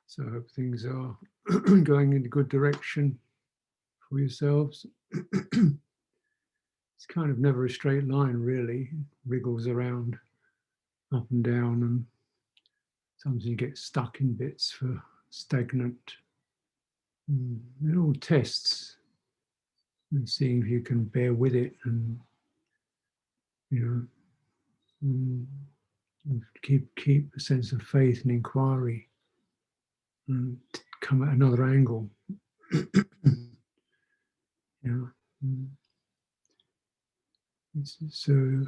So I hope things are going in a good direction for yourselves. It's kind of never a straight line, really. It wriggles around up and down, and sometimes you get stuck in bits for stagnant. They're all tests and seeing if you can bear with it, and keep a sense of faith and inquiry, and come at another angle. So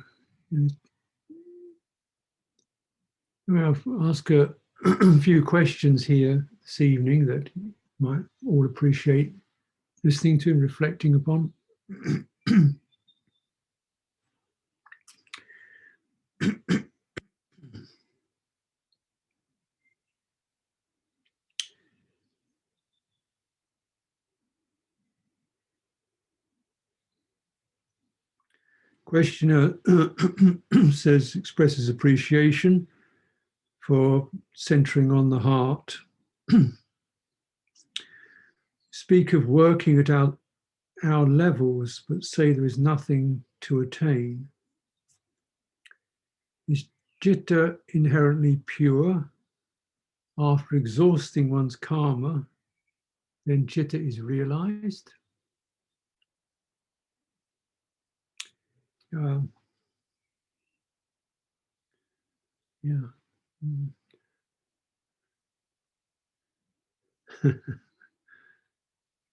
I'll ask a few questions here this evening that you might all appreciate listening to and reflecting upon. Questioner expresses appreciation for centering on the heart. Speak of working at our levels, but say there is nothing to attain. Is jitter inherently pure? After exhausting one's kamma, then jitter is realized?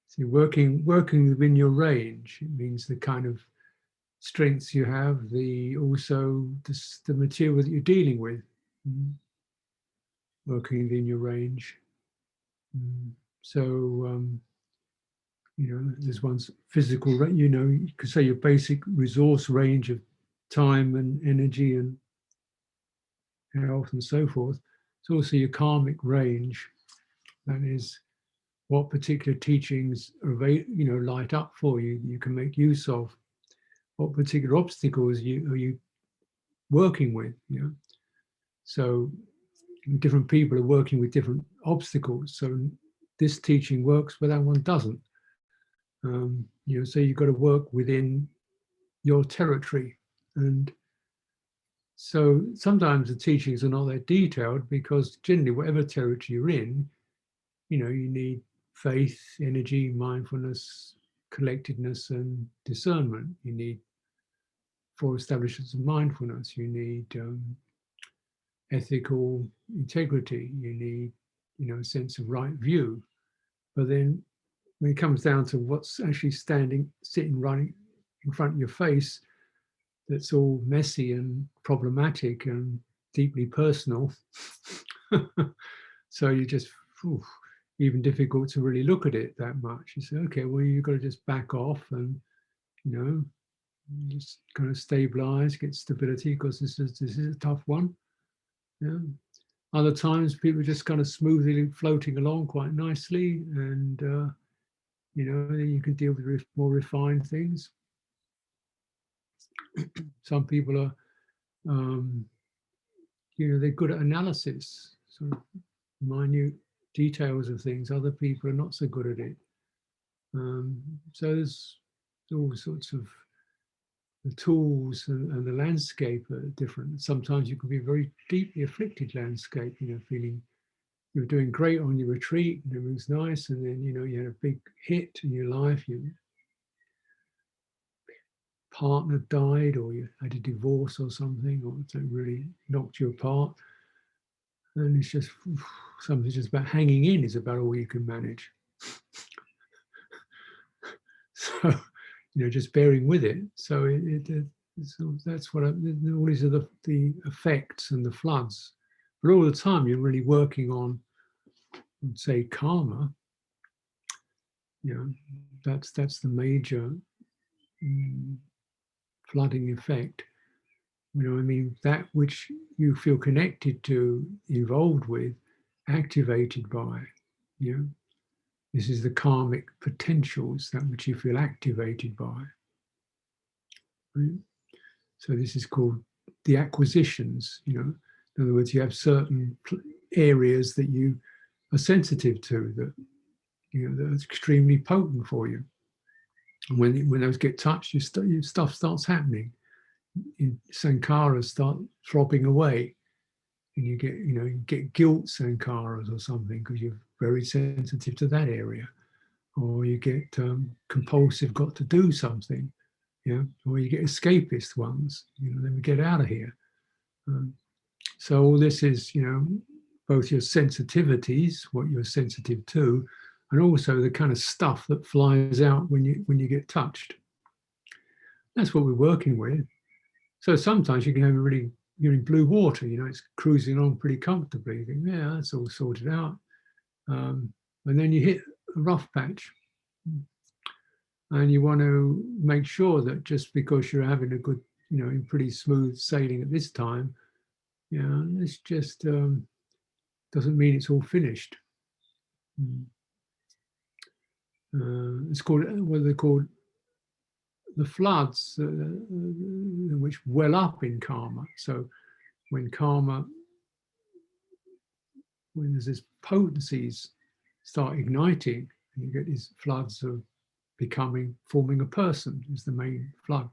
See, working within your range, it means the kind of strengths you have, also the material that you're dealing with. Working within your range. So there's one's physical, you could say your basic resource range of time and energy and health and so forth. It's also your karmic range. That is what particular teachings are, light up for you, you can make use of. What particular obstacles are you working with? So different people are working with different obstacles. So this teaching works, but that one doesn't. So you've got to work within your territory. And so sometimes the teachings are not that detailed, because generally whatever territory you're in, you need faith, energy, mindfulness, collectedness, and discernment. You need 4 establishments of mindfulness. You need ethical integrity. You need, a sense of right view. But then when it comes down to what's actually sitting right in front of your face, that's all messy and problematic and deeply personal. So you just, even difficult to really look at it that much. You say, okay, well, you've got to just back off and, just kind of stabilize, get stability, because this is a tough one. Other times people are just kind of smoothly floating along quite nicely, and you can deal with more refined things. Some people are, they're good at analysis, sort of minute details of things. Other people are not so good at it. So there's all sorts of the tools and the landscape are different. Sometimes you can be a very deeply afflicted landscape, feeling you're doing great on your retreat and everything's nice, and then you had a big hit in your life, your partner died, or you had a divorce or something, or it really knocked you apart, and it's just something just about hanging in is about all you can manage. So just bearing with it. So so that's what all these are the effects and the floods. But all the time you're really working on, say, karma. That's the major flooding effect. That which you feel connected to, involved with, activated by. This is the karmic potentials, that which you feel activated by. Right? So this is called the acquisitions, you know. In other words, you have certain areas that you are sensitive to, that, you know, that's extremely potent for you. And when those get touched, your stuff starts happening. Sankharas start throbbing away, and you get guilt sankharas or something because you're very sensitive to that area, or you get compulsive, got to do something, you know, or you get escapist ones, you know, then we get out of here. So all this is, you know, both your sensitivities, what you're sensitive to, and also the kind of stuff that flies out when you get touched. That's what we're working with. So sometimes you can have you're in blue water, you know, it's cruising along pretty comfortably. You think, yeah, that's all sorted out. And then you hit a rough patch. And you want to make sure that just because you're having a good, you know, pretty smooth sailing at this time, you know, this just doesn't mean it's all finished. It's called, what they're called, the floods which well up in karma. So when there's these potencies start igniting, and you get these floods of forming a person is the main flood.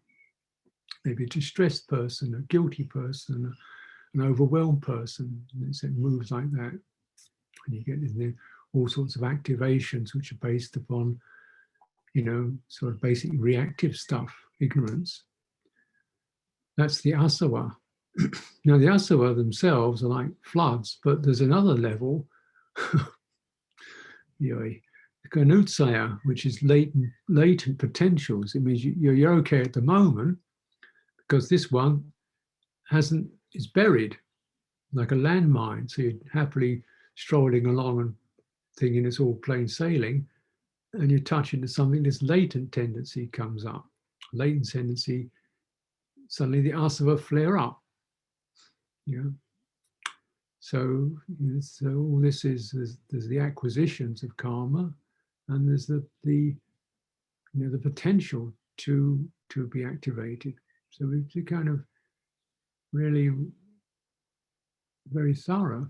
Maybe a distressed person, a guilty person, an overwhelmed person. And it moves like that. And you get all sorts of activations which are based upon, you know, sort of basic reactive stuff, ignorance. That's the asava. Now, the asava themselves are like floods, but there's another level, the kanutsaya, which is latent potentials. It means you're okay at the moment because this one is buried like a landmine. So you're happily strolling along and thinking it's all plain sailing, and you touch into something, this latent tendency comes up. Latent tendency, suddenly the asava flare up. You know? So all this is, there's the acquisitions of karma, and there's the potential to be activated. So we have to kind of really very thorough,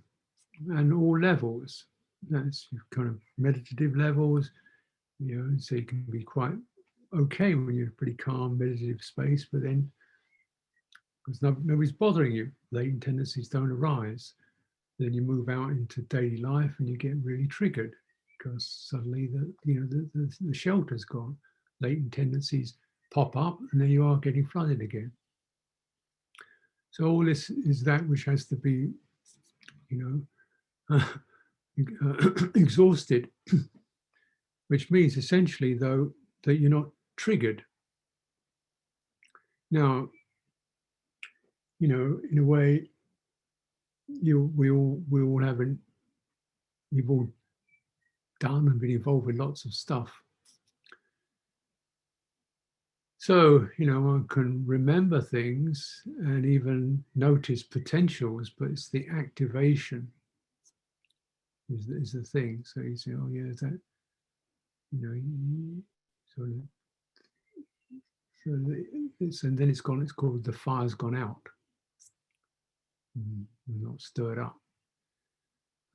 and all levels. That's kind of meditative levels, you know, so you can be quite okay when you're in a pretty calm meditative space, but then because nobody's bothering you, latent tendencies don't arise. Then you move out into daily life and you get really triggered because suddenly the shelter's gone. Latent tendencies pop up, and then you are getting flooded again. So all this is that which has to be, you know, exhausted, which means essentially, though, that you're not triggered. Now, you know, in a way, we all haven't, we've all done and been involved with lots of stuff. So, you know, one can remember things and even notice potentials, but it's the activation is the thing. So you say, oh yeah, that, you know, sort of, so and then it's gone, it's called the fire's gone out, not stirred up.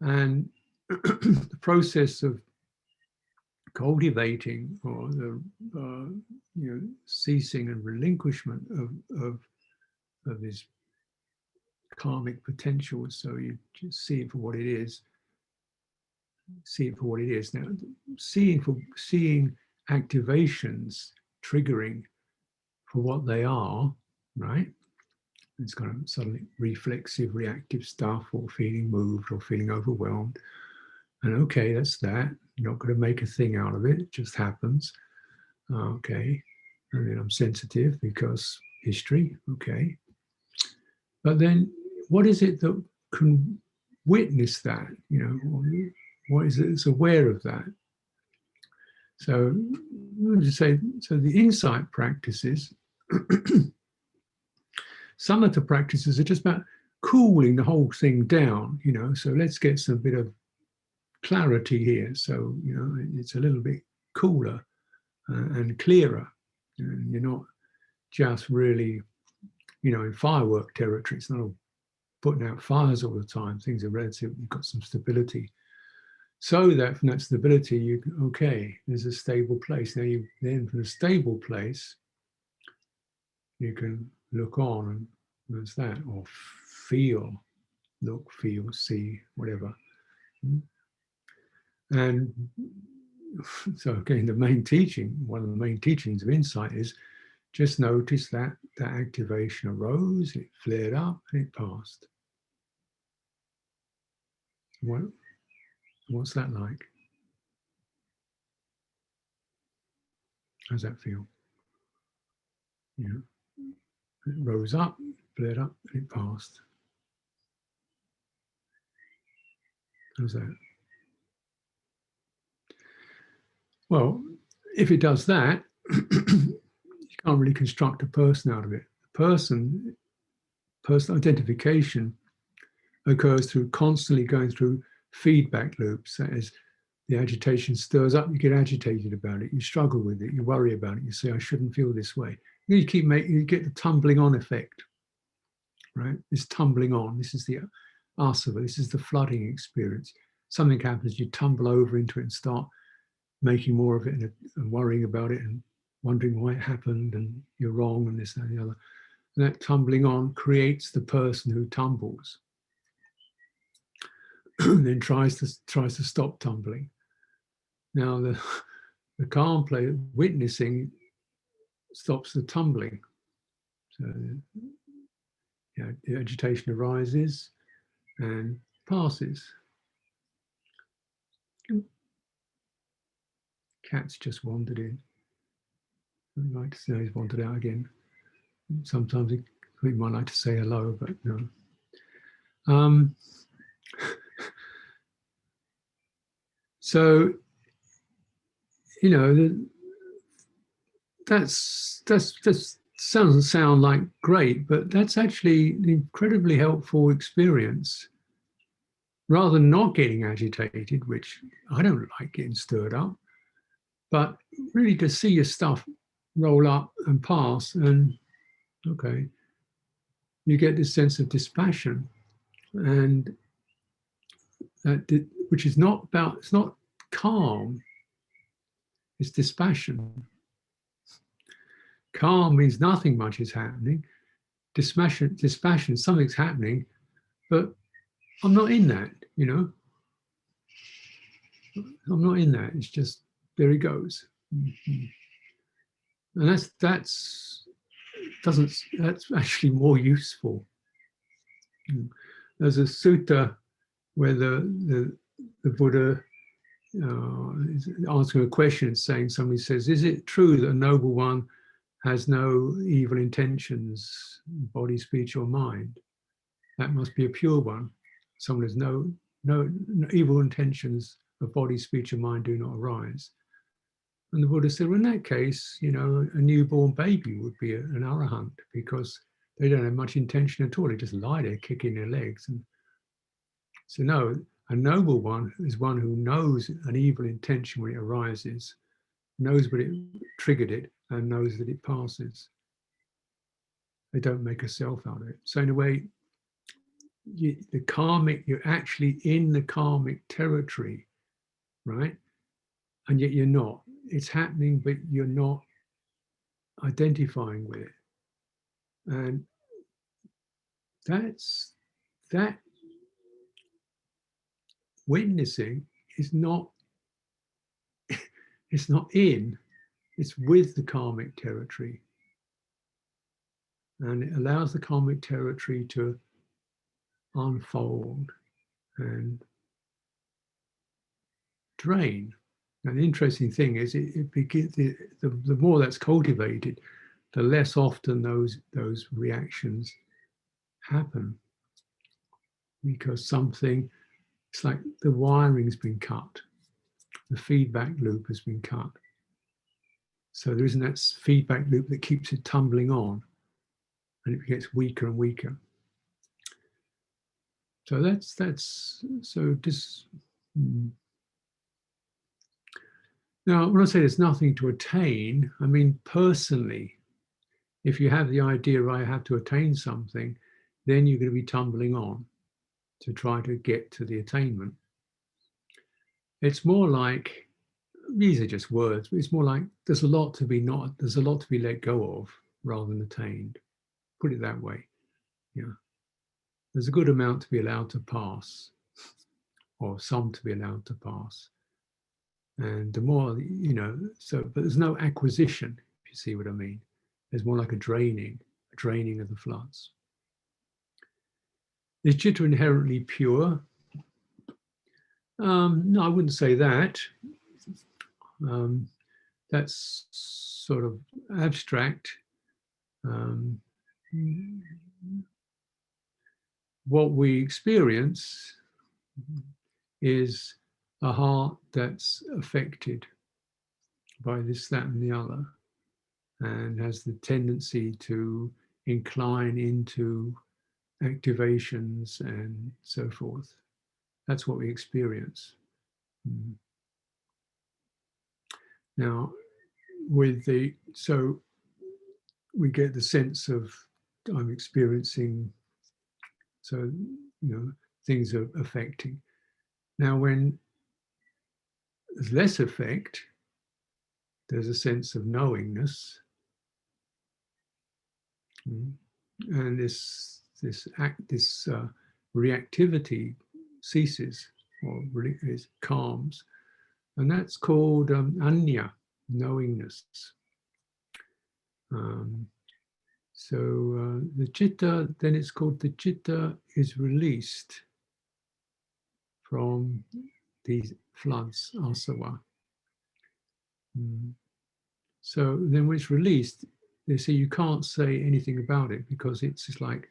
And the process of cultivating, or the you know, ceasing and relinquishment of these karmic potentials, so you just see it for what it is. See it for what it is. Now, seeing activations triggering for what they are, right? It's kind of suddenly reflexive, reactive stuff, or feeling moved, or feeling overwhelmed. And okay, that's that. You're not going to make a thing out of it. It just happens. Okay. And then I'm sensitive because history. Okay. But then what is it that can witness that? You know, what is it that's aware of that? So let me just say, so the insight practices, samatha practices are just about cooling the whole thing down, you know. So let's get some bit of clarity here. So, you know, it's a little bit cooler and clearer. And you're not just really you know, in firework territory. It's not all putting out fires all the time. Things are relative. You've got some stability. So that from that stability, you okay, there's a stable place. Now you then from a stable place, you can look on and there's that, or feel, look, feel, see, whatever. And so again, the main teaching, one of the main teachings of insight is just notice that that activation arose, it flared up, and it passed. What's that like? How's that feel? You know, it rose up, flared up, and it passed. How's that? Well, if it does that, you can't really construct a person out of it. Person identification occurs through constantly going through feedback loops. That is, the agitation stirs up, you get agitated about it, you struggle with it, you worry about it, you say, I shouldn't feel this way. You keep making, you get the tumbling on effect, right? This tumbling on, this is the asava, this is the flooding experience. Something happens, you tumble over into it and start making more of it and worrying about it and wondering why it happened and you're wrong and this and the other. And that tumbling on creates the person who tumbles. Then tries to stop tumbling. Now the calm play, witnessing, stops the tumbling. So yeah, the agitation arises and passes. Cat's just wandered in. I'd like to say he's wandered out again. Sometimes he might like to say hello, but no. So, you know, that doesn't sound like great, but that's actually an incredibly helpful experience. Rather than not getting agitated, which I don't like getting stirred up, but really to see your stuff roll up and pass, and okay, you get this sense of dispassion, and which is not about, it's not calm, it's dispassion. Calm means nothing much is happening. Dispassion, something's happening, but I'm not in that, you know. I'm not in that. It's just, there he goes. And that's actually more useful. There's a sutta where the Buddha is answering a question, saying, somebody says, is it true that a noble one has no evil intentions, body, speech, or mind? That must be a pure one. Someone has no evil intentions of body, speech, or mind do not arise. And the Buddha said, well, in that case, you know, a newborn baby would be an arahant, because they don't have much intention at all. They just lie there kicking their legs. And so no, a noble one is one who knows an evil intention when it arises, knows what it triggered it, and knows that it passes. They don't make a self out of it. So in a way, the karmic, you're actually in the karmic territory, right? And yet you're not. It's happening, but you're not identifying with it. And that witnessing is not, it's not in, it's with the karmic territory. And it allows the karmic territory to unfold and drain. And the interesting thing is, it begins, the more that's cultivated, the less often those reactions happen, because something, it's like the wiring's been cut, the feedback loop has been cut. So there isn't that feedback loop that keeps it tumbling on, and it gets weaker and weaker. So that's so this. Now, when I say there's nothing to attain, I mean personally, If you have the idea, I have to attain something, then you're going to be tumbling on to try to get to the attainment. It's more like, these are just words, but it's more like there's a lot to be let go of rather than attained. Put it that way. Yeah. There's a good amount to be allowed to pass, or some to be allowed to pass. And the more, but there's no acquisition, if you see what I mean. There's more like a draining of the floods. Is jitter inherently pure? No, I wouldn't say that. That's sort of abstract. What we experience is a heart that's affected by this, that, and the other, and has the tendency to incline into activations and so forth. That's what we experience. Now, so we get the sense of I'm experiencing, so, things are affecting. Now, when there's less effect, there's a sense of knowingness. And this reactivity ceases, or it calms. And that's called anya, knowingness. So the jitter, then it's called the jitter is released from these floods, asava. So then when it's released, they say you can't say anything about it, because it's just like,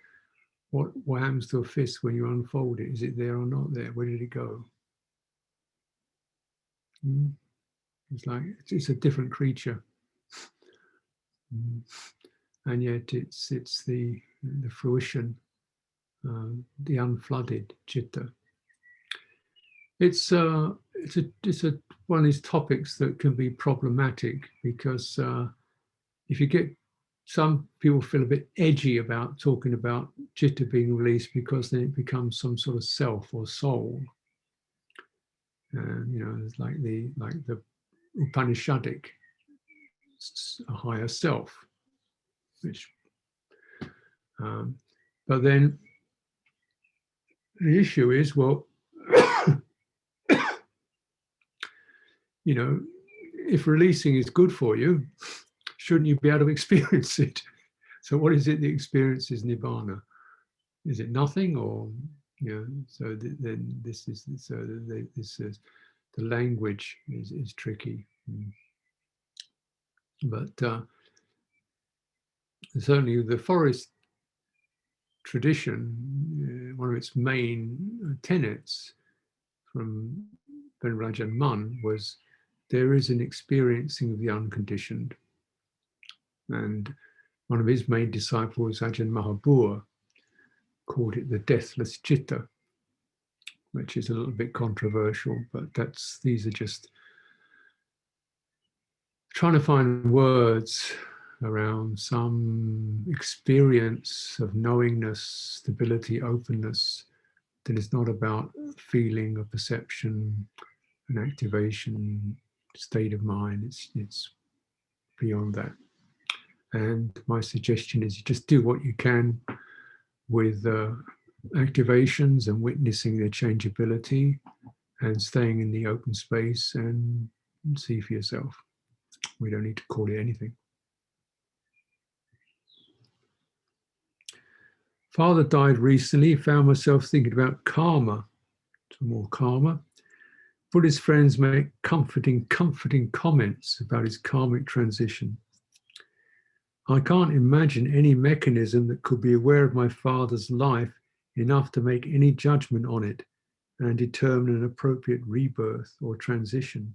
what happens to a fist when you unfold it? Is it there or not there? Where did it go? It's like, it's a different creature. And yet it's the fruition, the unflooded jitter. It's one of these topics that can be problematic, because if you get, some people feel a bit edgy about talking about jitter being released, because then it becomes some sort of self or soul. And it's like the Upanishadic, a higher self, which but then the issue is, well, if releasing is good for you, shouldn't you be able to experience it? So what is it that experiences nibbana? Is it nothing, or so then this is the language is tricky. But certainly the forest tradition, one of its main tenets from Venerable Mun was, there is an experiencing of the unconditioned. And one of his main disciples, Ajahn Mahabua, called it the deathless jitta, which is a little bit controversial, but these are just trying to find words around some experience of knowingness, stability, openness, that is not about feeling, a perception, an activation, state of mind. It's beyond that. And my suggestion is, you just do what you can with activations and witnessing their changeability, and staying in the open space, and see for yourself. We don't need to call it anything. Father died recently. Found myself thinking about kamma. Some more karma. Buddhist friends make comforting comments about his karmic transition. I can't imagine any mechanism that could be aware of my father's life enough to make any judgment on it and determine an appropriate rebirth or transition.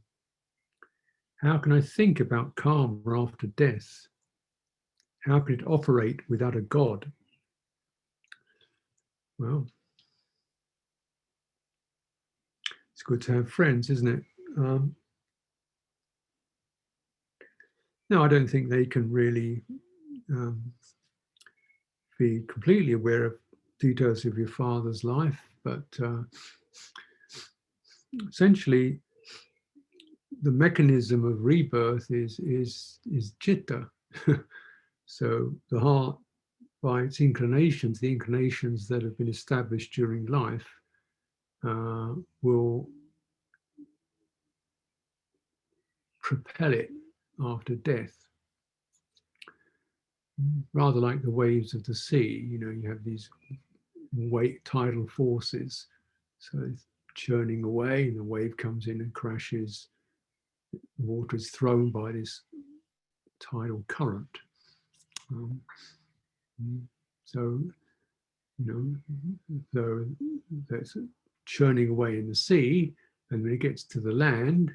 How can I think about karma after death? How could it operate without a God? Well, it's good to have friends, isn't it? No, I don't think they can really be completely aware of details of your father's life, but essentially the mechanism of rebirth is jitter. So the heart, by its inclinations, the inclinations that have been established during life, will propel it after death. Rather like the waves of the sea, you know, you have these tidal forces. So it's churning away, and the wave comes in and crashes. The water is thrown by this tidal current. So, you know, so that's churning away in the sea, and when it gets to the land,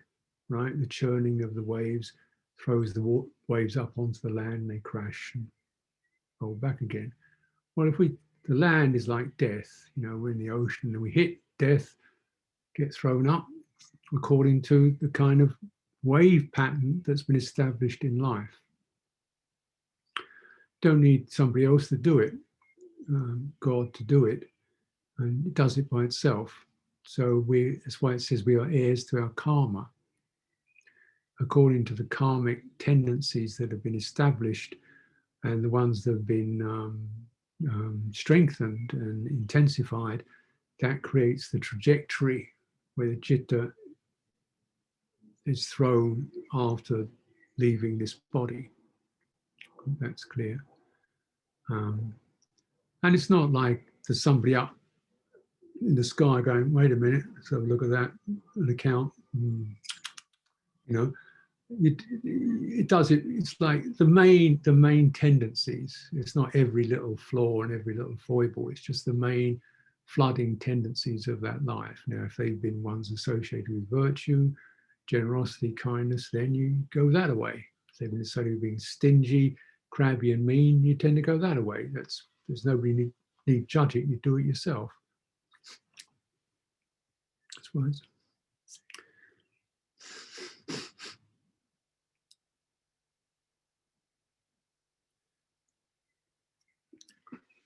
right, the churning of the waves throws the waves up onto the land, and they crash and roll back again. Well, the land is like death, you know, we're in the ocean and we hit death, get thrown up according to the kind of wave pattern that's been established in life. Don't need somebody else to do it, God to do it, and it does it by itself. So that's why it says we are heirs to our karma, according to the karmic tendencies that have been established and the ones that have been strengthened and intensified. That creates the trajectory where the jitter is thrown after leaving this body. That's clear. And it's not like there's somebody up in the sky going, wait a minute, let's have a look at that, an account. You know, it does it. It's like the main tendencies. It's not every little flaw and every little foible. It's just the main flooding tendencies of that life. Now, if they've been ones associated with virtue, generosity, kindness, then you go that away. If they've been associated with being stingy, crabby, and mean, you tend to go that away. There's nobody need to judge it. You do it yourself. That's wise.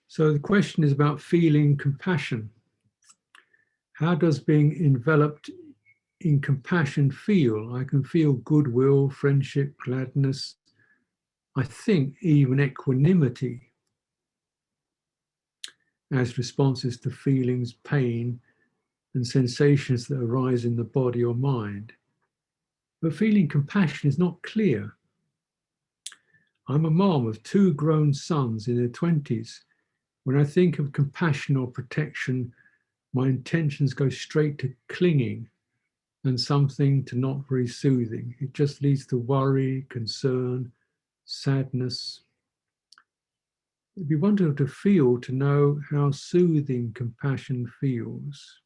So the question is about feeling compassion. How does being enveloped in compassion feel? I can feel goodwill, friendship, gladness, I think even equanimity as responses to feelings, pain, and sensations that arise in the body or mind. But feeling compassion is not clear. I'm a mom of 2 grown sons in their 20s. When I think of compassion or protection, my intentions go straight to clinging and something to not very soothing. It just leads to worry, concern, sadness. It'd be wonderful to feel, to know how soothing compassion feels.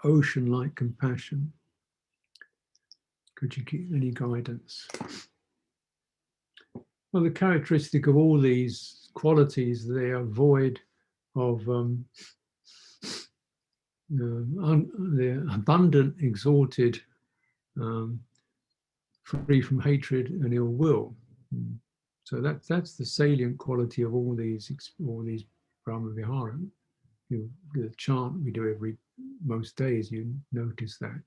Ocean-like compassion. Could you give any guidance? Well, the characteristic of all these qualities, they are void of they're abundant, exalted, free from hatred and ill will. So that's the salient quality of all these brahmaviharā. The chant we do most days, you notice that.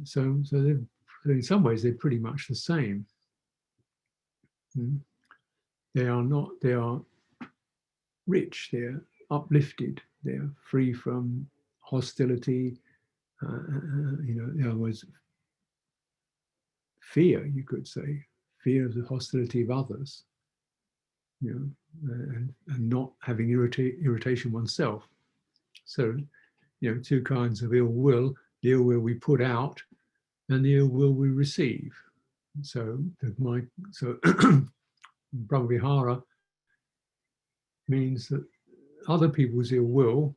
So in some ways they're pretty much the same. They are rich, they're uplifted, they're free from hostility, in other words, fear, you could say, fear of the hostility of others, and not having irritation oneself. So, 2 kinds of ill will: the ill will we put out and the ill will we receive. So brahmaviharā means that other people's ill will,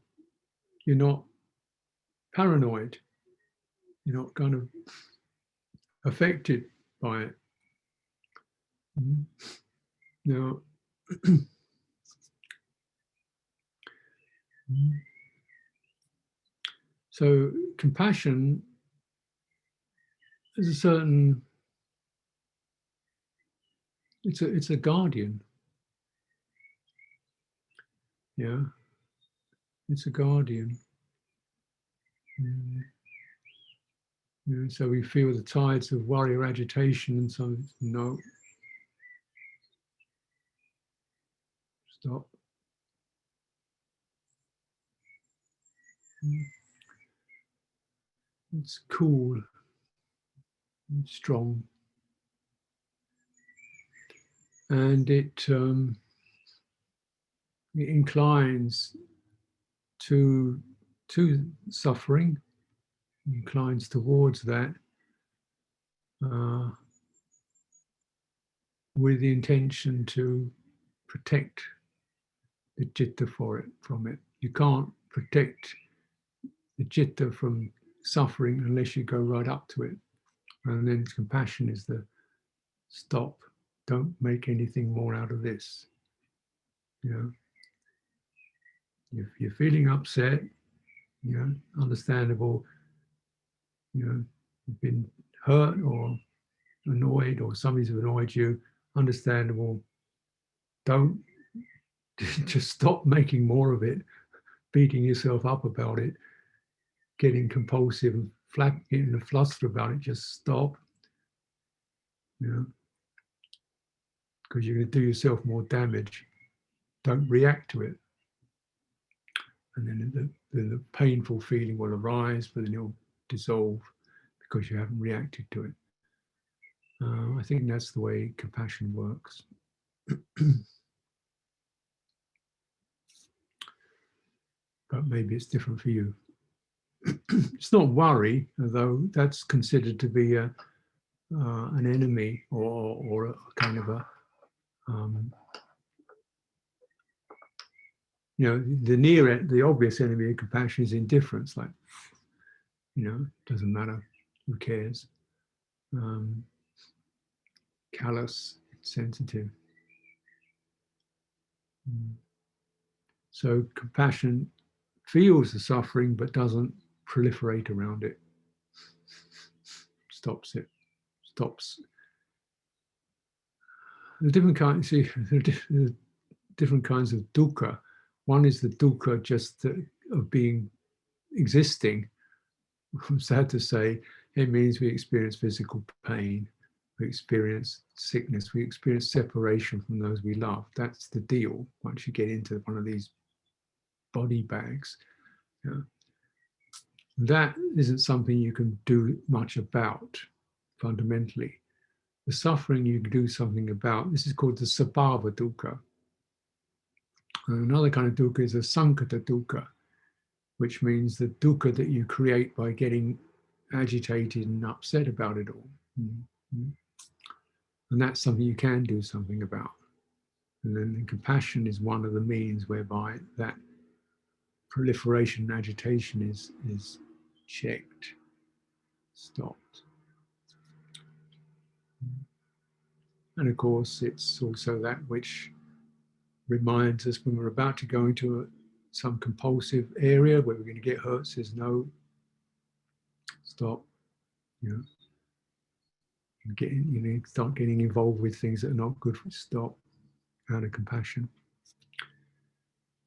you're not paranoid, you're not kind of affected by it. Now, so compassion is a certain it's a guardian. Yeah, it's a guardian. Yeah, so we feel the tides of worry or agitation, and so no, stop. It's cool, strong, and it inclines to suffering, inclines towards that with the intention to protect the jitter from it. You can't protect the jitter from suffering unless you go right up to it. And then compassion is the stop. Don't make anything more out of this. You know, if you're feeling upset, you know, understandable. You know, you've been hurt or annoyed, or somebody's annoyed you. Understandable. Don't just stop making more of it, beating yourself up about it, getting compulsive and getting a fluster about it. Just stop. You know, because you're going to do yourself more damage. Don't react to it. And then the painful feeling will arise, but then it'll dissolve because you haven't reacted to it. I think that's the way compassion works. But maybe it's different for you. It's not worry, although that's considered to be an enemy or a kind of a you know, the obvious enemy of compassion is indifference. Like, you know, doesn't matter, who cares? Callous, sensitive. So compassion feels the suffering but doesn't proliferate around it. Stops it. Stops. The different kinds. See, the different kinds of dukkha. One is the dukkha just of being existing. I'm sad to say, it means we experience physical pain, we experience sickness, we experience separation from those we love. That's the deal. Once you get into one of these body bags, you know, that isn't something you can do much about fundamentally. The suffering you can do something about. This is called the sabhava dukkha. And another kind of dukkha is a sankata dukkha, which means the dukkha that you create by getting agitated and upset about it all. Mm-hmm. And that's something you can do something about. And then compassion is one of the means whereby that proliferation and agitation is checked, stopped. And of course, it's also that which reminds us when we're about to go into some compulsive area where we're going to get hurt, says no, stop, you know, start getting involved with things that are not good for stop, out of compassion.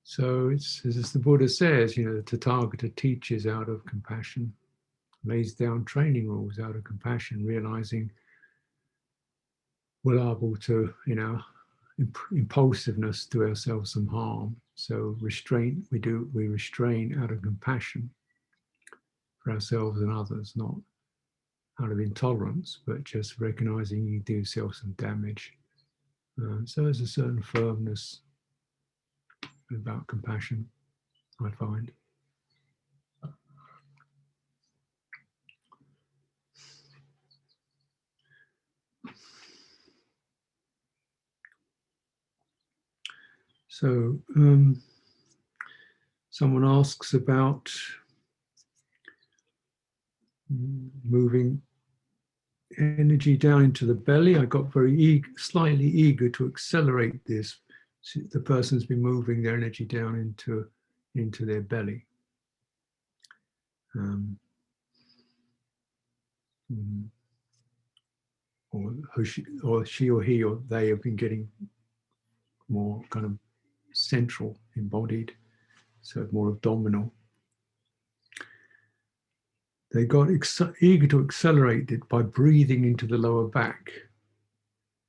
So it's as the Buddha says, you know, the Tathagata teaches out of compassion, lays down training rules out of compassion, realizing we're liable to, you know, impulsiveness, do ourselves some harm. So restraint, we restrain out of compassion for ourselves and others, not out of intolerance, but just recognizing you do yourself some damage. So there's a certain firmness about compassion, I find. So someone asks about moving energy down into the belly. I got very slightly eager to accelerate this. The person's been moving their energy down into their belly. or she or he or they have been getting more kind of central, embodied, so more abdominal. They got eager to accelerate it by breathing into the lower back,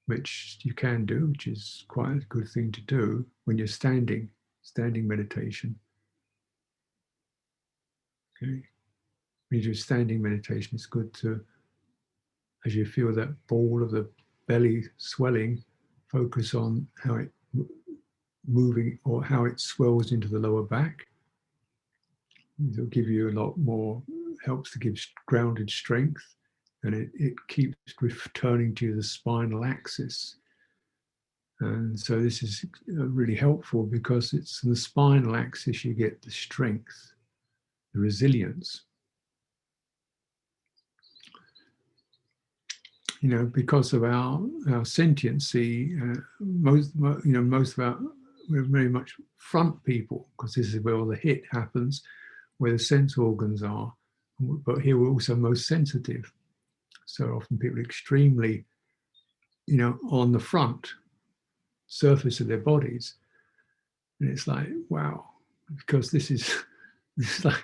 which you can do, which is quite a good thing to do when you're standing meditation. Okay. When you do standing meditation, it's good to, as you feel that ball of the belly swelling, focus on how it moving or how it swells into the lower back. It'll give you a lot more, helps to give grounded strength, and it keeps returning to the spinal axis. And so this is really helpful because it's in the spinal axis you get the strength, the resilience. You know, because of our sentiency, most of our, we're very much front people, because this is where all the hit happens, where the sense organs are. But here we're also most sensitive. So often people are extremely, on the front surface of their bodies. And it's like, wow, because this is the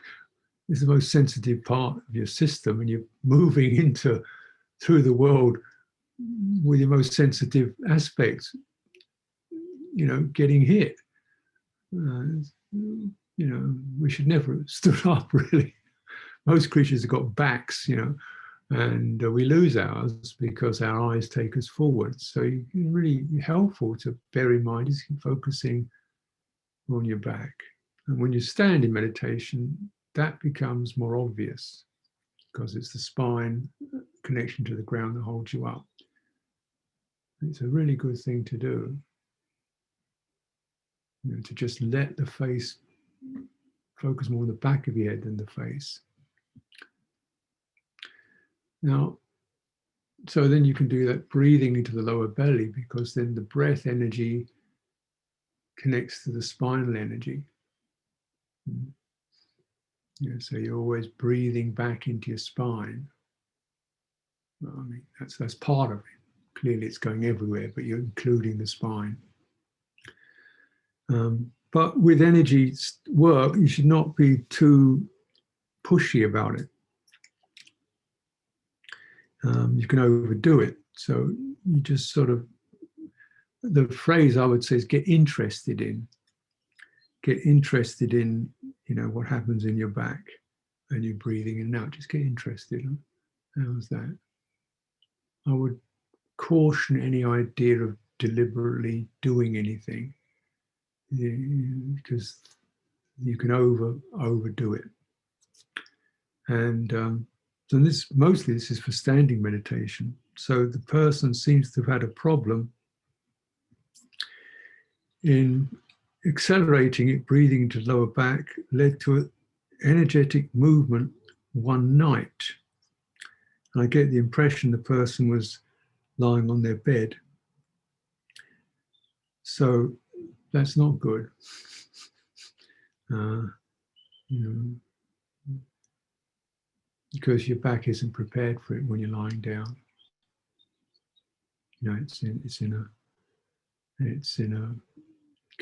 most sensitive part of your system, and you're moving through the world with your most sensitive aspects, getting hit. We should never have stood up, really. Most creatures have got backs, and we lose ours because our eyes take us forward. So it's really helpful to bear in mind is focusing on your back. And when you stand in meditation, that becomes more obvious because it's the spine connection to the ground that holds you up. It's a really good thing to do, to just let the face focus more on the back of your head than the face. Now, so then you can do that breathing into the lower belly, because then the breath energy connects to the spinal energy. So you're always breathing back into your spine. Well, I mean, that's part of it. Clearly it's going everywhere, but you're including the spine. But with energy work, you should not be too pushy about it. You can overdo it. So you just sort of, the phrase I would say is get interested in. Get interested in, what happens in your back and you're breathing in and out. Just get interested. How's that? I would caution any idea of deliberately doing anything, because you can overdo it. And so mostly this is for standing meditation. So the person seems to have had a problem in accelerating it, breathing into the lower back, led to an energetic movement one night. And I get the impression the person was lying on their bed. So that's not good. Because your back isn't prepared for it when you're lying down. It's in a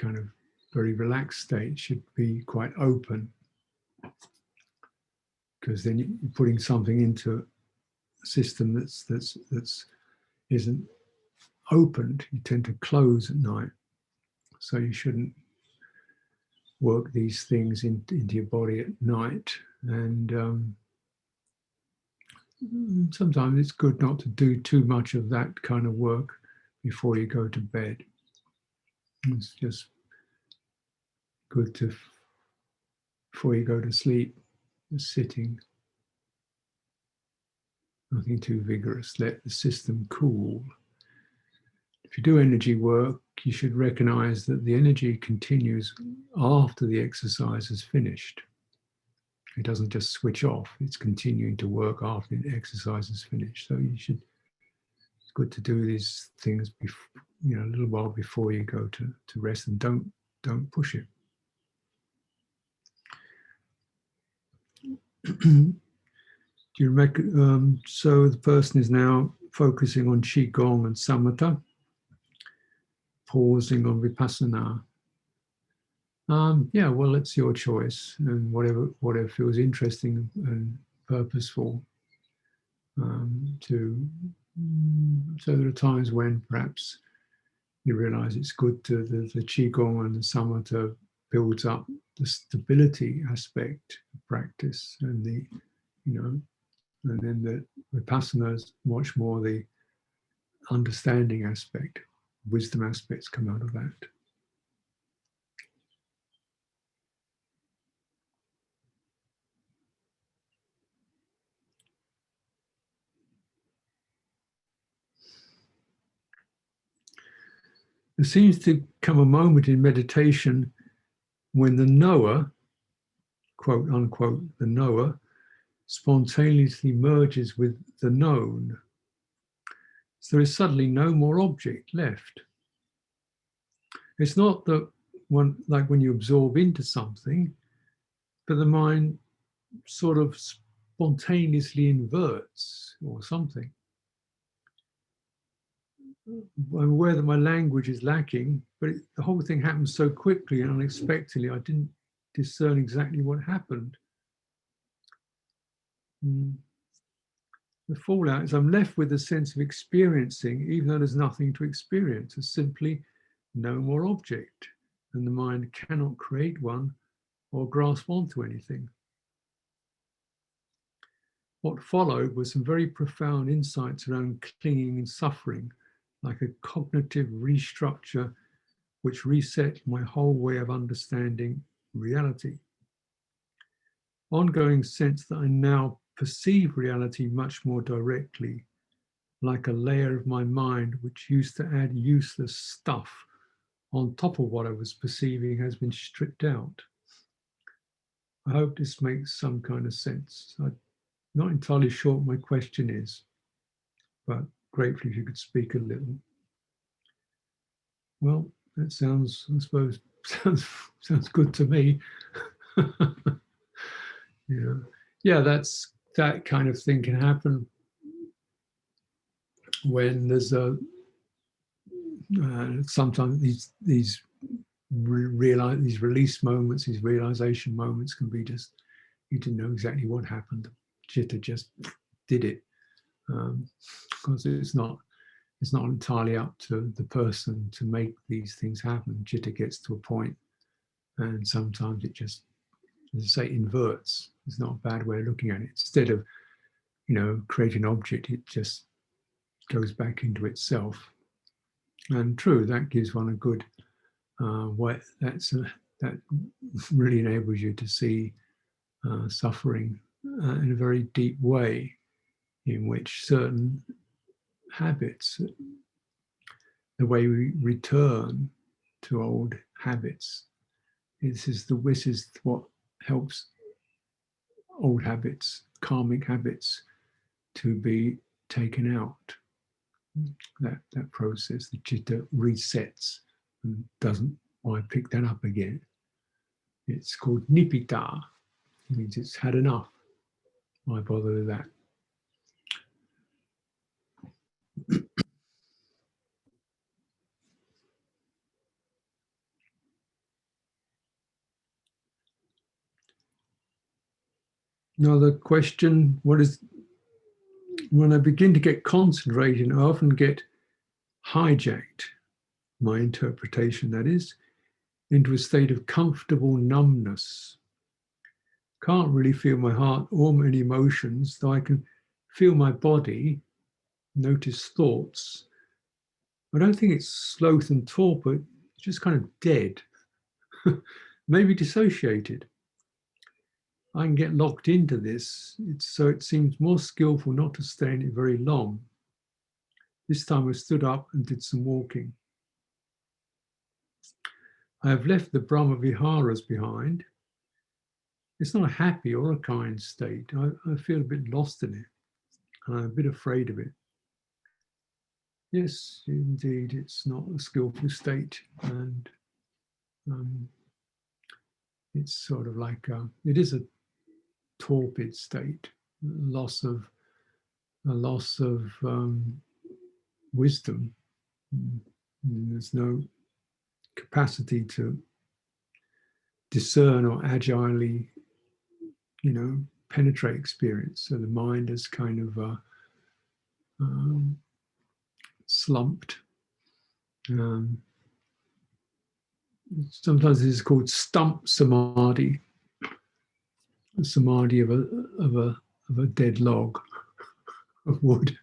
kind of very relaxed state. It should be quite open, because then you're putting something into a system that's isn't opened. You tend to close at night, so you shouldn't work these things into your body at night. And sometimes it's good not to do too much of that kind of work before you go to bed. It's just good to, before you go to sleep, just sitting. Nothing too vigorous. Let the system cool. If you do energy work, you should recognize that the energy continues after the exercise is finished. It doesn't just switch off. It's continuing to work after the exercise is finished. So it's good to do these things a little while before you go to rest, and don't push it. Do you so the person is now focusing on qigong and samatha, pausing on vipassanā. Yeah, well, it's your choice, and whatever feels interesting and purposeful. So there are times when perhaps you realize it's good to the qigong and the samatha builds up the stability aspect of practice, and and then the vipassana is much more the understanding aspect, wisdom aspects come out of that. There seems to come a moment in meditation when the knower, quote unquote, the knower, spontaneously merges with the known. So there is suddenly no more object left. It's not that like when you absorb into something, but the mind sort of spontaneously inverts or something. I'm aware that my language is lacking, but the whole thing happened so quickly and unexpectedly, I didn't discern exactly what happened. The fallout is I'm left with a sense of experiencing, even though there's nothing to experience. There's simply no more object, and the mind cannot create one or grasp onto anything. What followed was some very profound insights around clinging and suffering, like a cognitive restructure which reset my whole way of understanding reality. Ongoing sense that I now perceive reality much more directly, like a layer of my mind which used to add useless stuff on top of what I was perceiving has been stripped out. I hope this makes some kind of sense. I'm not entirely sure what my question is, but grateful if you could speak a little. Well, that sounds, I suppose, sounds good to me. Yeah, that kind of thing can happen when there's sometimes these release moments, these realization moments can be just, you didn't know exactly what happened. Jitter just did it, because it's not entirely up to the person to make these things happen. Jitter gets to a point, and sometimes it just, as I say, inverts. It's not a bad way of looking at it. Instead of creating an object, it just goes back into itself. And true, that gives one a good way. That really enables you to see suffering in a very deep way, in which certain habits, the way we return to old habits, this is what helps old habits, karmic habits, to be taken out. That process, the jitter resets and doesn't want to pick that up again. It's called nibbita. It means it's had enough. Why bother with that? Another question, when I begin to get concentrated, I often get hijacked, my interpretation that is, into a state of comfortable numbness. Can't really feel my heart or any emotions, though I can feel my body, notice thoughts. I don't think it's sloth and torpor, it's just kind of dead, maybe dissociated. I can get locked into this, so it seems more skillful not to stay in it very long. This time I stood up and did some walking. I have left the brahmaviharās behind. It's not a happy or a kind state. I feel a bit lost in it, and I'm a bit afraid of it. Yes, indeed, it's not a skillful state, and it's sort of like it is a torpid state, a loss of wisdom. There's no capacity to discern or agilely, penetrate experience. So the mind is kind of slumped. Sometimes this is called stump samadhi, a samadhi of a dead log of wood.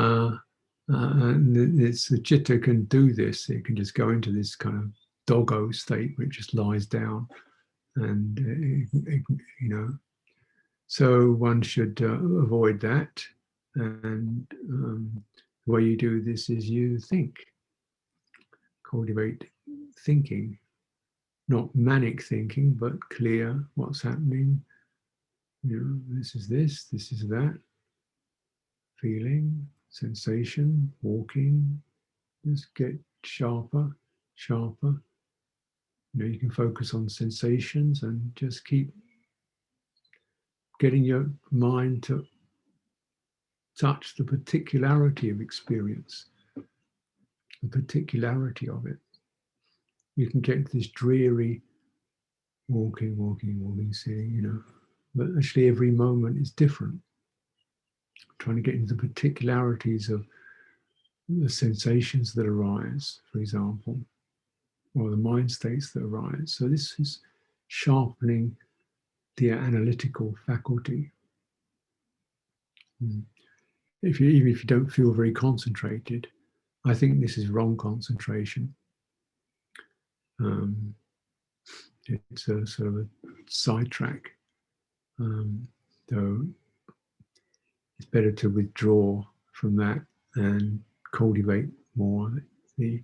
And it's the jitter can do this. It can just go into this kind of doggo state where it just lies down, and so one should avoid that. And the way you do this is you think, cultivate thinking, not manic thinking, but clear what's happening. This is that, feeling, sensation, walking. Just get sharper. You can focus on sensations and just keep getting your mind to touch the particularity of experience, the particularity of it. You can get this dreary walking, seeing, but actually every moment is different. Trying to get into the particularities of the sensations that arise, for example, or the mind states that arise. So this is sharpening the analytical faculty. Even if you don't feel very concentrated, I think this is wrong concentration. It's a sort of a sidetrack. So it's better to withdraw from that and cultivate more the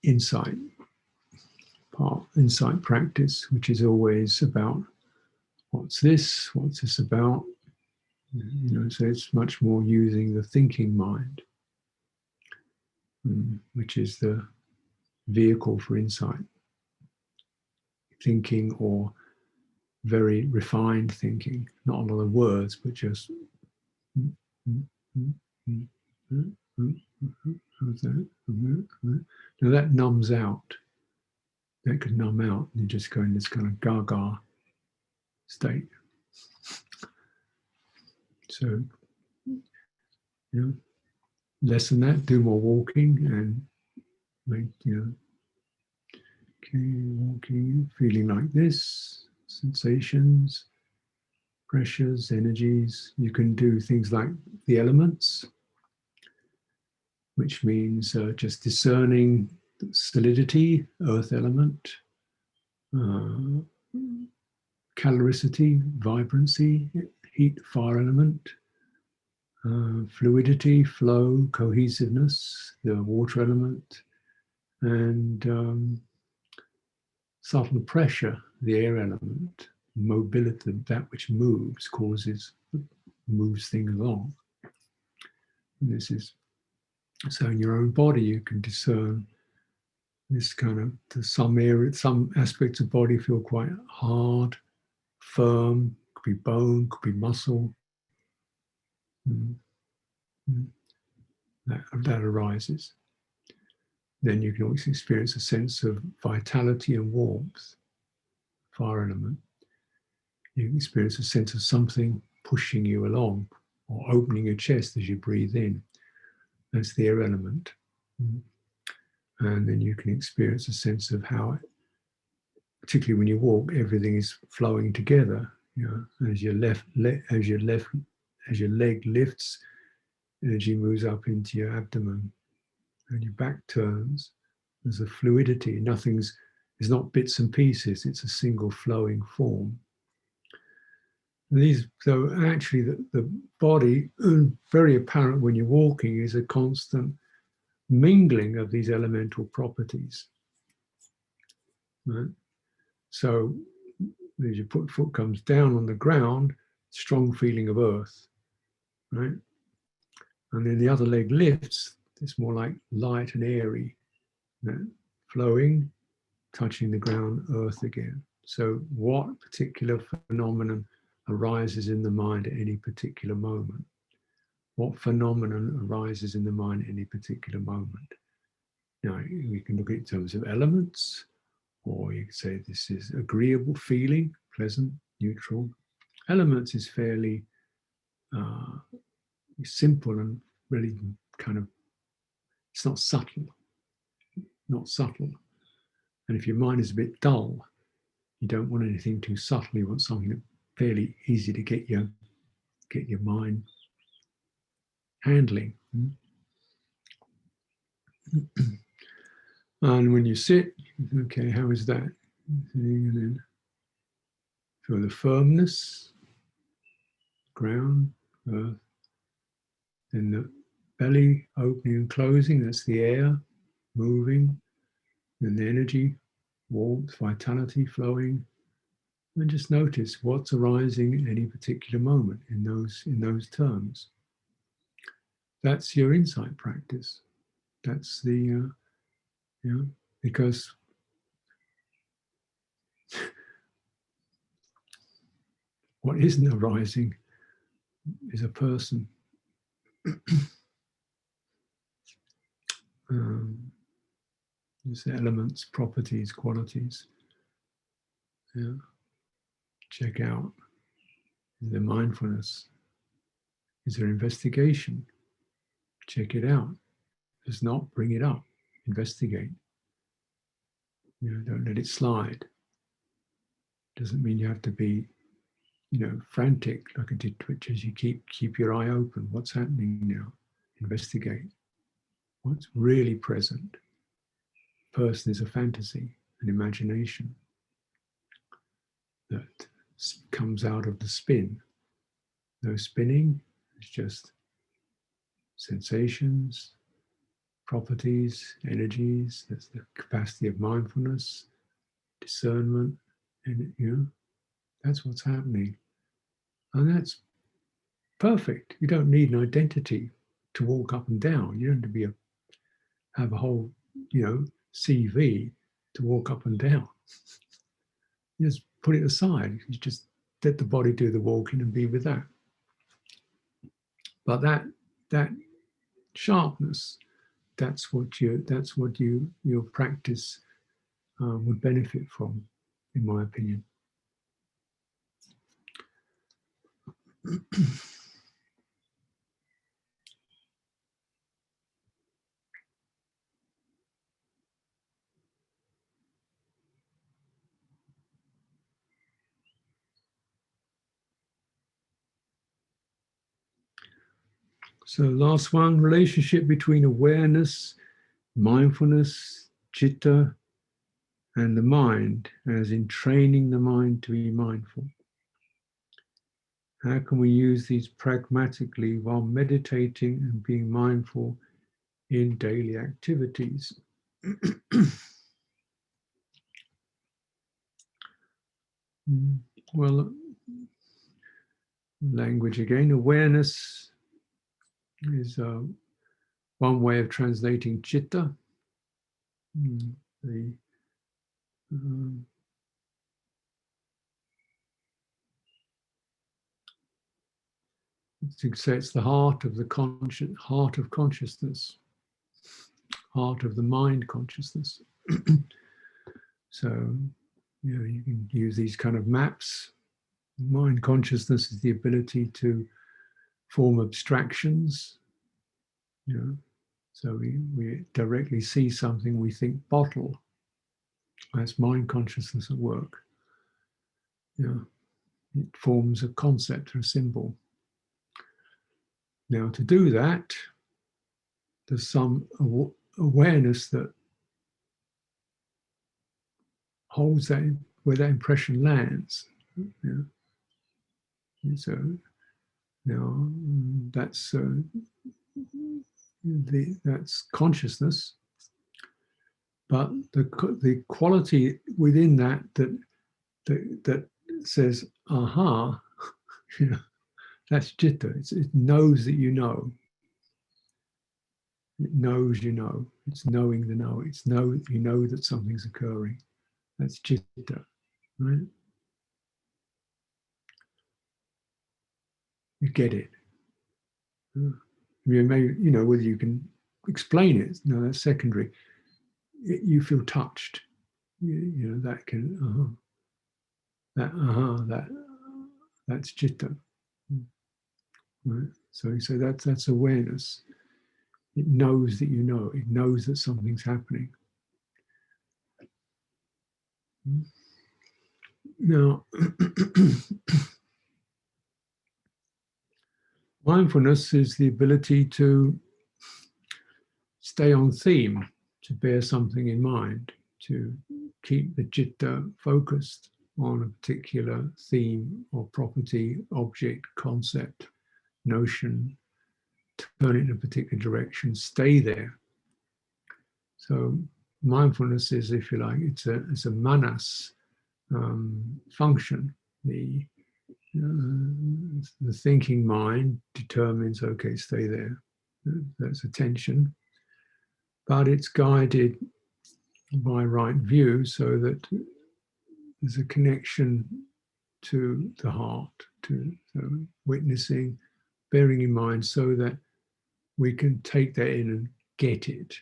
insight practice, which is always about what's this about. So it's much more using the thinking mind, which is the vehicle for insight. Thinking, or very refined thinking, not a lot of words, but just now that numbs out. That could numb out, and you just go in this kind of gaga state. So, less than that, do more walking, and make, walking, feeling like this, sensations, pressures, energies. You can do things like the elements, which means just discerning solidity, earth element, caloricity, vibrancy, heat, fire element, fluidity, flow, cohesiveness, the water element, and subtle pressure, the air element, mobility, that which moves things along. And this is, so in your own body you can discern this kind of, some aspects of body feel quite hard, firm, could be bone, could be muscle. That arises. Then you can always experience a sense of vitality and warmth, fire element. You can experience a sense of something pushing you along, or opening your chest as you breathe in. That's the air element. And then you can experience a sense of how, particularly when you walk, everything is flowing together. As your leg lifts, energy moves up into your abdomen, and your back turns. There's a fluidity. It's not bits and pieces. It's a single flowing form. So actually, the body, very apparent when you're walking, is a constant mingling of these elemental properties. Right? So as your foot comes down on the ground, strong feeling of earth, right? And then the other leg lifts, it's more like light and airy, right? Flowing, touching the ground, earth again. So what particular phenomenon arises in the mind at any particular moment? what phenomenon arises in the mind at any particular moment. Now, we can look at it in terms of elements, or you could say this is agreeable feeling, pleasant, neutral. Elements is fairly simple and really kind of, it's not subtle. And if your mind is a bit dull, you don't want anything too subtle. You want something fairly easy to get your mind handling. And when you sit, okay, how is that? And then feel the firmness, ground, earth. Then the belly opening and closing, that's the air moving. Then the energy, warmth, vitality flowing. And just notice what's arising at any particular moment in those terms. That's your insight practice. That's the, because what isn't arising is a person. There's elements, properties, qualities. Yeah. Check out. Is there mindfulness? Is there investigation? Check it out. If not, bring it up. Investigate. Don't let it slide. Doesn't mean you have to be, frantic like a did twitch as you keep your eye open. What's happening now? Investigate. What's really present? Person is a fantasy, an imagination that comes out of the spin. No spinning, it's just sensations, properties, energies. That's the capacity of mindfulness, discernment, and that's what's happening. And that's perfect. You don't need an identity to walk up and down. You don't have to have a whole, CV to walk up and down. You just put it aside. You just let the body do the walking and be with that. But that sharpness, that's what your practice would benefit from, in my opinion. So last one, relationship between awareness, mindfulness, jitter, and the mind, as in training the mind to be mindful. How can we use these pragmatically while meditating and being mindful in daily activities? Well, language again. Awareness is one way of translating citta. To say it's the heart of the heart of consciousness, heart of the mind consciousness. So, you can use these kind of maps. Mind consciousness is the ability to form abstractions. So we directly see something, we think bottle. That's mind consciousness at work. It forms a concept or a symbol. Now, to do that, there's some awareness that holds that, where that impression lands. So now that's that's consciousness, but the quality within that says, aha, that's jitter. It knows that you know. It knows you know. It's knowing the know. It's you know that something's occurring. That's jitter, right? You get it. mean, maybe, you know, whether you can explain it, no, that's secondary. You feel touched. You know, that can, that's jitter. Right? So that's awareness. It knows that you know. It knows that something's happening. Now, mindfulness is the ability to stay on theme, to bear something in mind, to keep the jitter focused on a particular theme or property, object, concept, notion, turn it in a particular direction, stay there. So mindfulness is, if you like, it's a manas function. The thinking mind determines, okay, stay there. That's attention. But it's guided by right view so that there's a connection to the heart, to witnessing, bearing in mind so that we can take that in and get it.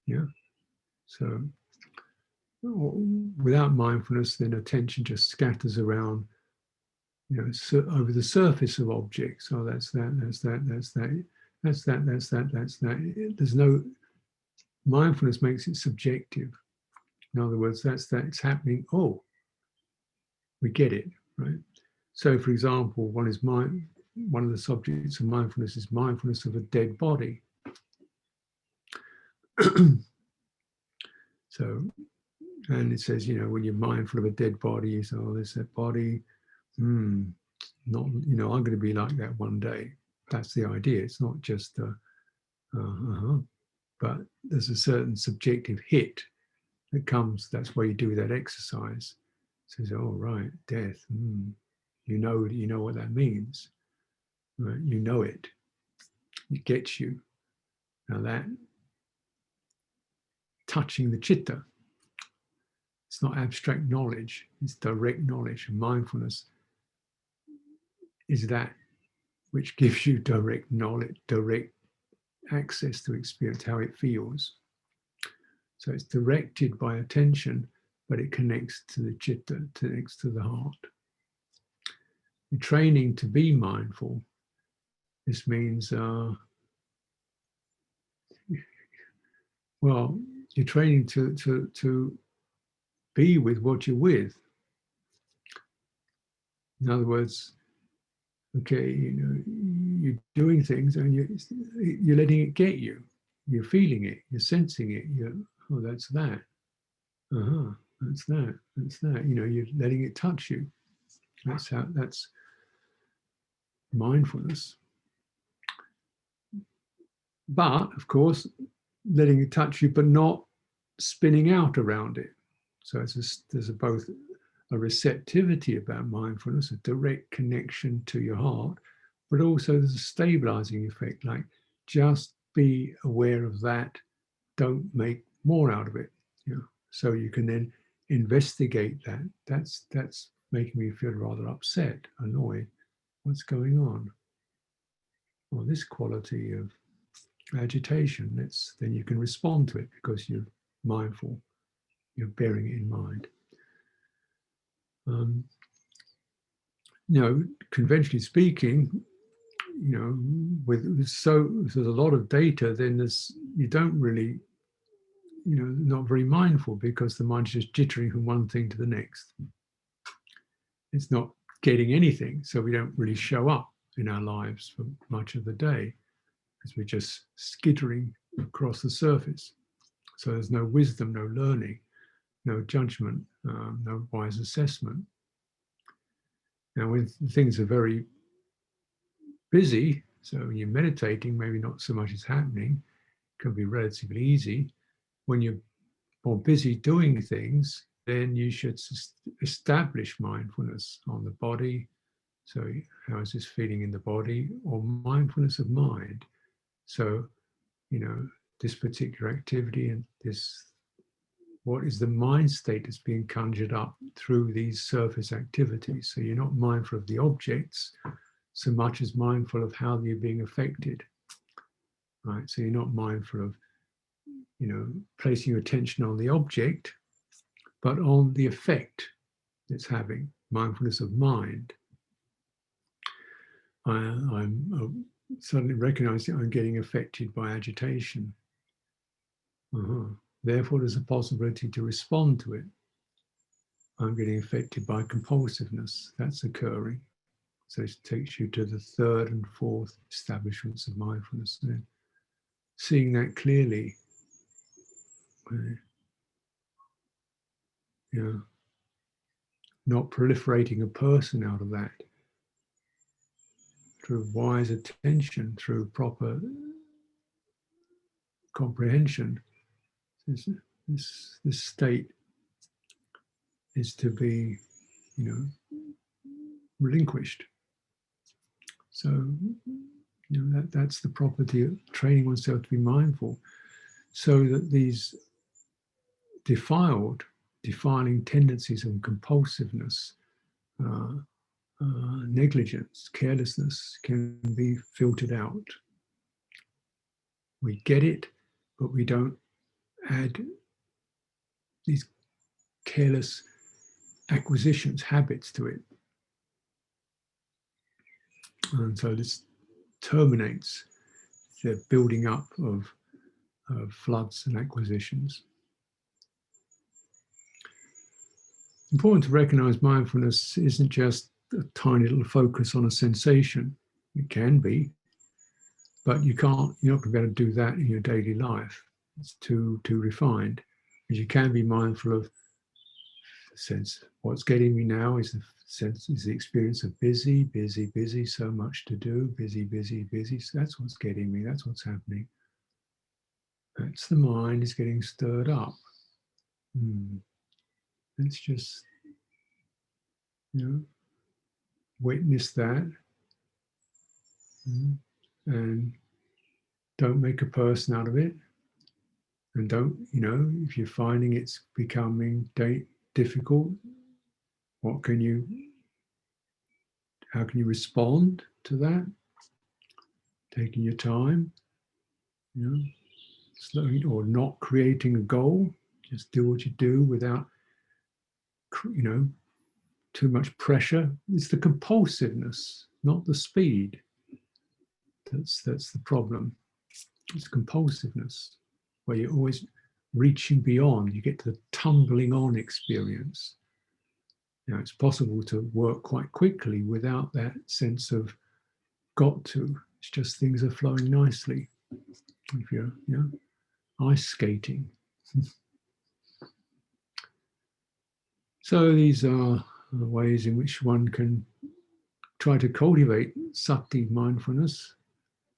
Yeah. So without mindfulness, then attention just scatters around, you know, over the surface of objects. Oh, that's that, that's that, that's that, that's that, that's that, that's that. There's no, mindfulness makes it subjective. In other words, that's that, it's happening. Oh, we get it, right? So, for example, one of the subjects of mindfulness is mindfulness of a dead body. So, and it says, you know, when you're mindful of a dead body, you say, oh, there's that body. Not, you know, I'm going to be like that one day. That's the idea. It's not just, but there's a certain subjective hit that comes. That's why you do that exercise. It says, oh, right, death. You know what that means. Right? You know it. It gets you. Now that touching the citta. It's not abstract knowledge, it's direct knowledge. And mindfulness is that which gives you direct knowledge, direct access to experience how it feels. So it's directed by attention, but it connects to the jitter, connects to the heart. The training to be mindful, this means, well, you're training to be with what you're with. In other words, okay, you know, you're doing things and you're letting it get you. You're feeling it, you're sensing it. Oh, that's that. That's that. That's that. You know, you're letting it touch you. That's mindfulness. But of course, letting it touch you, but not spinning out around it. So there's both a receptivity about mindfulness, a direct connection to your heart, but also there's a stabilizing effect, like just be aware of that, don't make more out of it. You know, so you can then investigate that. That's making me feel rather upset, annoyed. What's going on? Well, this quality of agitation, then you can respond to it because you're mindful, you're bearing it in mind. You know, conventionally speaking, you know, there's a lot of data, then you don't really, you know, not very mindful because the mind's just jittering from one thing to the next. It's not getting anything, so we don't really show up in our lives for much of the day because we're just skittering across the surface. So there's no wisdom, no learning, no judgment, no wise assessment. Now, when things are very busy, so when you're meditating, maybe not so much is happening, it can be relatively easy. When you're more busy doing things, then you should establish mindfulness on the body. So how is this feeling in the body? Or mindfulness of mind. So, you know, this particular activity and what is the mind state that's being conjured up through these surface activities? So you're not mindful of the objects so much as mindful of how you're being affected. Right? So you're not mindful of, placing your attention on the object, but on the effect it's having. Mindfulness of mind. I'm suddenly recognizing I'm getting affected by agitation. Therefore, there's a possibility to respond to it. I'm getting affected by compulsiveness. That's occurring. So it takes you to the third and fourth establishments of mindfulness. Then seeing that clearly, not proliferating a person out of that, through wise attention, through proper comprehension. This state is to be, relinquished. So, that's the property of training oneself to be mindful, so that these defiling tendencies of compulsiveness, negligence, carelessness can be filtered out. We get it, but we don't add these careless acquisitions, habits to it. And so this terminates the building up of floods and acquisitions. Important to recognize mindfulness isn't just a tiny little focus on a sensation. It can be, but you're not going to be able to do that in your daily life. It's too refined. But you can be mindful of the sense. What's getting me now is the experience of busy, so much to do, busy. So that's what's getting me. That's what's happening. That's the mind is getting stirred up. Let's just, witness that, and don't make a person out of it. And don't, if you're finding it's becoming difficult, how can you respond to that? Taking your time, slowly, or not creating a goal. Just do what you do without, too much pressure. It's the compulsiveness, not the speed. That's the problem. It's compulsiveness, where you're always reaching beyond. You get to the tumbling on experience. It's possible to work quite quickly without that sense of got to. It's just things are flowing nicely. If you're, ice skating. So these are the ways in which one can try to cultivate sati mindfulness.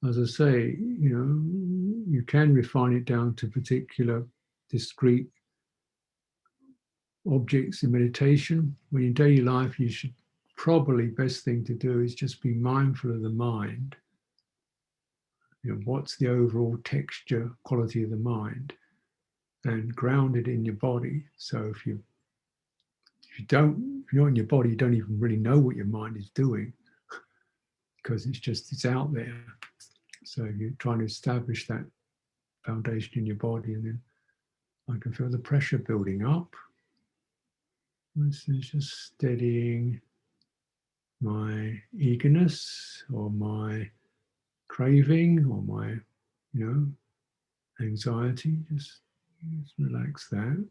As I say, you can refine it down to particular discrete objects in meditation. When in daily life, you should probably, best thing to do is just be mindful of the mind. What's the overall texture, quality of the mind, and ground it in your body. So if you're not in your body, you don't even really know what your mind is doing, because it's out there. So you're trying to establish that foundation in your body, and then I can feel the pressure building up. This is just steadying my eagerness or my craving or my, anxiety. Just relax that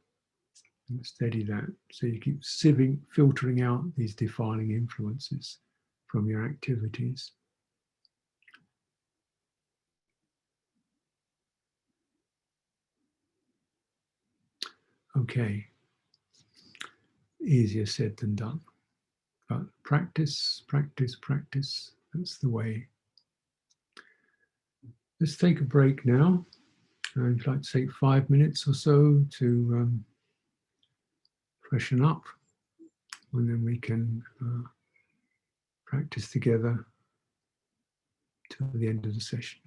and steady that. So you keep filtering out these defiling influences from your activities. Okay. Easier said than done. But practice. That's the way. Let's take a break now. I'd like to take 5 minutes or so to freshen up, and then we can practice together till the end of the session.